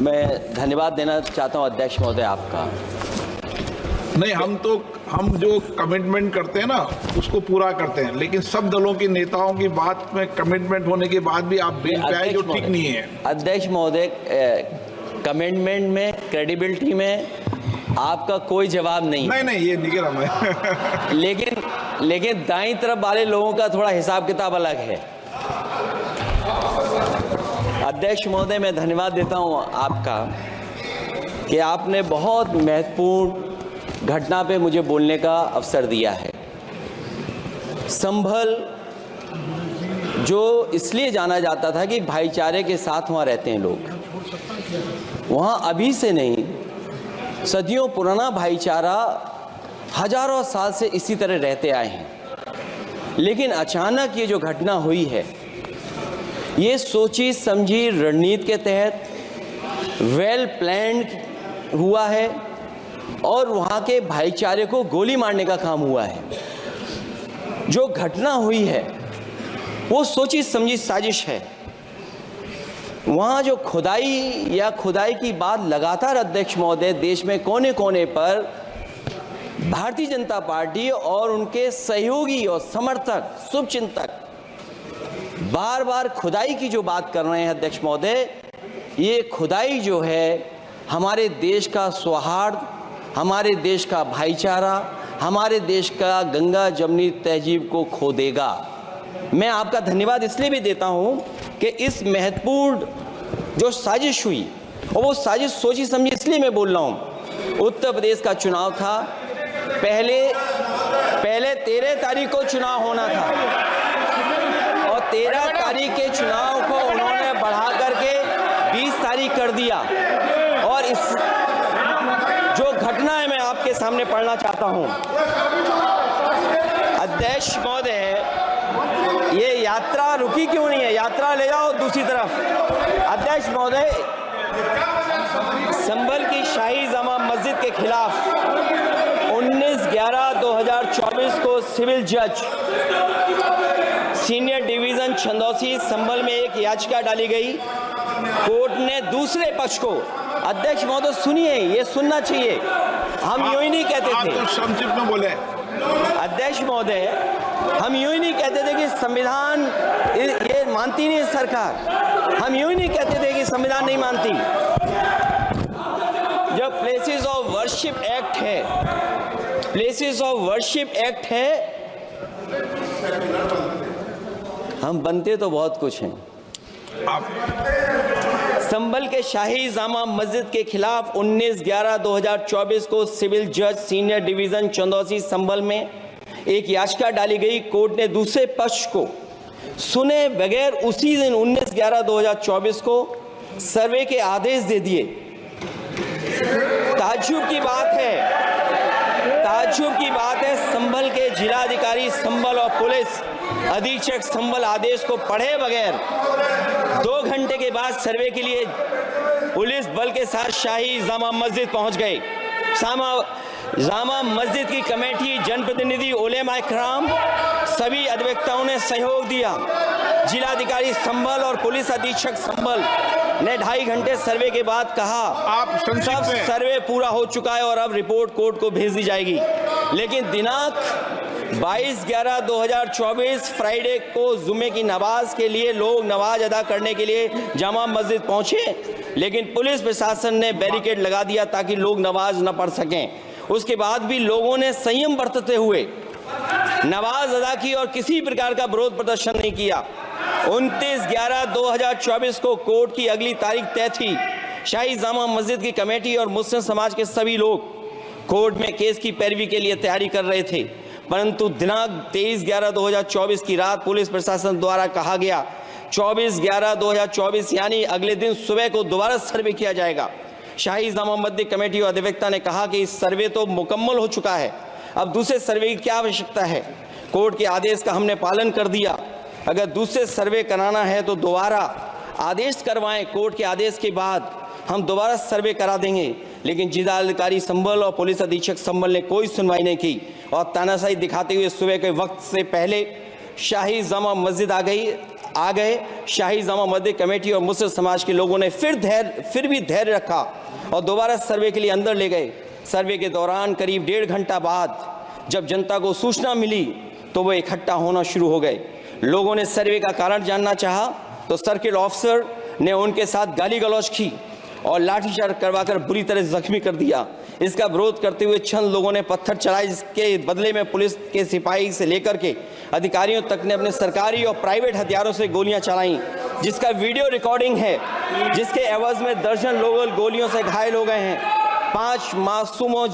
मैं धन्यवाद देना चाहता हूं अध्यक्ष महोदय आपका। नहीं, हम जो कमिटमेंट करते हैं ना उसको पूरा करते हैं, लेकिन सब दलों के नेताओं की बात में कमिटमेंट होने के बाद भी आप बेल पे आए जो ठीक नहीं है। अध्यक्ष महोदय, कमिटमेंट में, क्रेडिबिलिटी में आपका कोई जवाब नहीं। नहीं, ये नहीं कह रहा मैं। लेकिन दाईं तरफ वाले लोगों का थोड़ा हिसाब किताब अलग है। अध्यक्ष महोदय, मैं धन्यवाद देता हूं आपका कि आपने बहुत महत्वपूर्ण घटना पे मुझे बोलने का अवसर दिया है। संभल जो इसलिए जाना जाता था कि भाईचारे के साथ वहाँ रहते हैं लोग, वहाँ अभी से नहीं, सदियों पुराना भाईचारा हजारों साल से इसी तरह रहते आए हैं। लेकिन अचानक ये जो घटना हुई है, ये सोची समझी रणनीति के तहत वेल प्लान्ड हुआ है और वहाँ के भाईचारे को गोली मारने का काम हुआ है। जो घटना हुई है वो सोची समझी साजिश है। वहाँ जो खुदाई की बात लगातार अध्यक्ष महोदय देश में कोने कोने पर भारतीय जनता पार्टी और उनके सहयोगी और समर्थक, शुभचिंतक बार बार खुदाई की जो बात कर रहे हैं अध्यक्ष महोदय, ये खुदाई जो है हमारे देश का सौहार्द, हमारे देश का भाईचारा, हमारे देश का गंगा जमनी तहजीब को खो देगा। मैं आपका धन्यवाद इसलिए भी देता हूं कि इस महत्वपूर्ण जो साजिश हुई, और वो साजिश सोची समझी इसलिए मैं बोल रहा हूं। उत्तर प्रदेश का चुनाव था, पहले 13 तारीख को चुनाव होना था और 13 तारीख के चुनाव को उन्होंने बढ़ा करके 20 तारीख कर दिया। और इस जो घटना है मैं आपके सामने पढ़ना चाहता हूं। अध्यक्ष महोदय, ये यात्रा रुकी क्यों नहीं है? यात्रा ले जाओ दूसरी तरफ। अध्यक्ष महोदय, संभल की शाही जामा मस्जिद के खिलाफ 19/11/2024 को सिविल जज सीनियर डिवीजन छंदौसी संभल में एक याचिका डाली गई। कोर्ट ने दूसरे पक्ष को, अध्यक्ष महोदय सुनिए, ये सुनना चाहिए, हम यूं ही नहीं कहते थे। आप तो संक्षिप्त में बोले। अध्यक्ष महोदय, हम यूं ही नहीं कहते थे कि संविधान ये मानती नहीं सरकार। हम यूं ही नहीं कहते थे कि संविधान नहीं मानती। जब प्लेसेस ऑफ वर्शिप एक्ट है, प्लेसेस ऑफ वर्शिप एक्ट है, हम बनते तो बहुत कुछ हैं। संभल के शाही जामा मस्जिद के खिलाफ 19/11/2024 को सिविल जज सीनियर डिवीजन चंदौसी संभल में एक याचिका डाली गई। कोर्ट ने दूसरे पक्ष को सुने बगैर उसी दिन 19/11/2024 को सर्वे के आदेश दे दिए। ताज्जुब की बात है, संभल के जिलाधिकारी संभल और पुलिस अधीक्षक संभल आदेश को पढ़े बगैर 2 घंटे के बाद सर्वे के लिए पुलिस बल के साथ शाही जामा मस्जिद पहुंच गए। जामा मस्जिद की कमेटी, जनप्रतिनिधि, उलेमा इकराम, सभी अधिवक्ताओं ने सहयोग दिया। जिलाधिकारी संभल और पुलिस अधीक्षक संभल ने 2.5 घंटे सर्वे के बाद कहा, आप सब सर्वे पूरा हो चुका है और अब रिपोर्ट कोर्ट को भेज दी जाएगी। लेकिन दिनांक 22/11/2024 फ्राइडे को जुमे की नमाज के लिए लोग नमाज अदा करने के लिए जामा मस्जिद पहुंचे, लेकिन पुलिस प्रशासन ने बैरिकेड लगा दिया ताकि लोग नमाज न पढ़ सकें। उसके बाद भी लोगों ने संयम बरतते हुए नमाज अदा की और किसी प्रकार का विरोध प्रदर्शन नहीं किया। 29/11/2024 को कोर्ट की अगली तारीख तय थी। शाही जामा मस्जिद की कमेटी और मुस्लिम समाज के सभी लोग कोर्ट में केस की पैरवी के लिए तैयारी कर रहे थे, परंतु दिनांक 23/11/2024 की रात पुलिस प्रशासन द्वारा कहा गया 24/11/2024 यानी अगले दिन सुबह को दोबारा सर्वे किया जाएगा। शाही जामा मस्जिद कमेटी और अधिवक्ता ने कहा कि इस सर्वे तो मुकम्मल हो चुका है, अब दूसरे सर्वे की क्या आवश्यकता है? कोर्ट के आदेश का हमने पालन कर दिया। अगर दूसरे सर्वे कराना है तो दोबारा आदेश करवाएं, कोर्ट के आदेश के बाद हम दोबारा सर्वे करा देंगे। लेकिन जिलाधिकारी संभल और पुलिस अधीक्षक संभल ने कोई सुनवाई नहीं की और तानाशाही दिखाते हुए सुबह के वक्त से पहले शाही जामा मस्जिद आ गई। आ गए। शाही जामा मस्जिद कमेटी और मुस्लिम समाज के लोगों ने फिर भी धैर्य रखा और दोबारा सर्वे के लिए अंदर ले गए। सर्वे के दौरान करीब 1.5 घंटा बाद जब जनता को सूचना मिली तो वो इकट्ठा होना शुरू हो गए। लोगों ने सर्वे का कारण जानना चाहा तो सर्किल ऑफिसर ने उनके साथ गाली गलौज की और लाठीचार्ज करवाकर बुरी तरह जख्मी कर दिया। इसका विरोध करते हुए चंद लोगों ने पत्थर चलाए, जिसके बदले में पुलिस के सिपाही से लेकर के अधिकारियों तक ने अपने सरकारी और प्राइवेट हथियारों से गोलियां चलाईं, जिसका वीडियो रिकॉर्डिंग है, जिसके एवज में दर्जन लोग गोलियों से घायल हो गए हैं। 5 मासूमों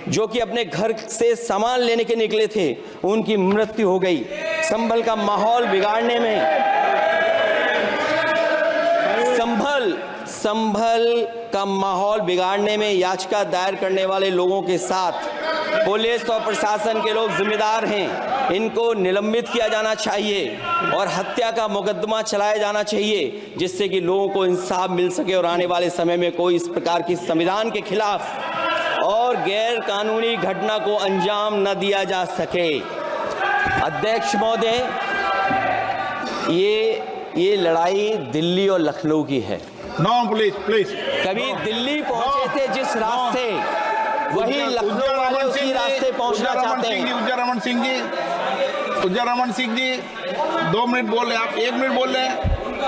जो कि अपने घर से सामान लेने के निकले थे, उनकी मृत्यु हो गई। संभल का माहौल बिगाड़ने में संभल का माहौल बिगाड़ने में याचिका दायर करने वाले लोगों के साथ पुलिस और प्रशासन के लोग जिम्मेदार हैं। इनको निलंबित किया जाना चाहिए और हत्या का मुकदमा चलाया जाना चाहिए, जिससे कि लोगों को इंसाफ मिल सके और आने वाले समय में कोई इस प्रकार की संविधान के खिलाफ और गैर कानूनी घटना को अंजाम न दिया जा सके। अध्यक्ष महोदय, ये लड़ाई दिल्ली और लखनऊ की है। नो प्लीज कभी दिल्ली पहुंचे थे जिस रास्ते, वही लखनऊ वाले उसी रास्ते पहुंचना चाहते हैं। उज्जर रमन सिंह जी 2 मिनट बोल रहे हैं, आप 1 मिनट बोल रहे हैं।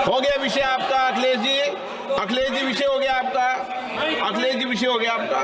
हो गया विषय आपका अखिलेश जी विषय हो गया आपका। अखिलेश जी विषय हो गया आपका।